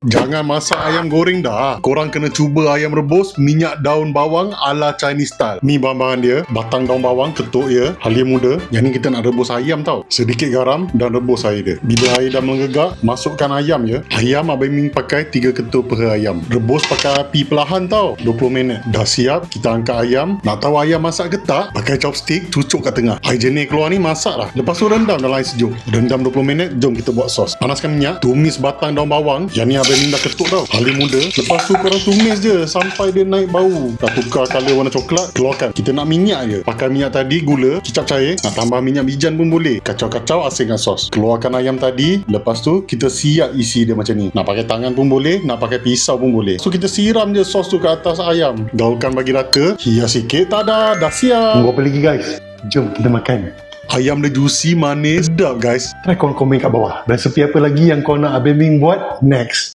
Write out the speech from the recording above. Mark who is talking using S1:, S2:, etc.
S1: Jangan masak ayam goreng dah. Korang kena cuba ayam rebus minyak daun bawang ala Chinese style. Ni bahan-bahan dia: batang daun bawang, ketuk dia, halia muda. Yang ni kita nak rebus ayam tau. Sedikit garam dan rebus air dia. Bila air dah menggegak, masukkan ayam je. Ayam Abang Ming pakai 3 ketul per ayam. Rebus pakai api perlahan tau, 20 minit. Dah siap, kita angkat ayam. Nak tahu ayam masak ke tak? Pakai chopstick, cucuk kat tengah. Air jenis keluar ni masak lah. Lepas tu rendam dalam air sejuk. Rendam 20 minit, jom kita buat sos. Panaskan minyak, tumis batang daun bawang. Yang ni Abang Ming dah ketuk tau, halia muda. Lepas tu korang tumis je sampai dia naik bau. Dah tukar colour warna coklat, keluarkan. Kita nak minyak je. Pakai minyak tadi, gula, kicap cair. Nak tambah minyak bijan pun boleh. Kacau-kacau, asingkan sos. Keluarkan ayam tadi. Lepas tu kita siap isi dia macam ni. Nak pakai tangan pun boleh, nak pakai pisau pun boleh. So kita siram je sos tu ke atas ayam. Gaulkan bagi rata. Hias sikit. Tada, dah siap.
S2: Tunggu apa lagi guys? Jom kita makan.
S1: Ayam dia juicy, manis, sedap guys.
S2: Try korang komen kat bawah. Resepi apa lagi yang korang nak Abang Ming buat next.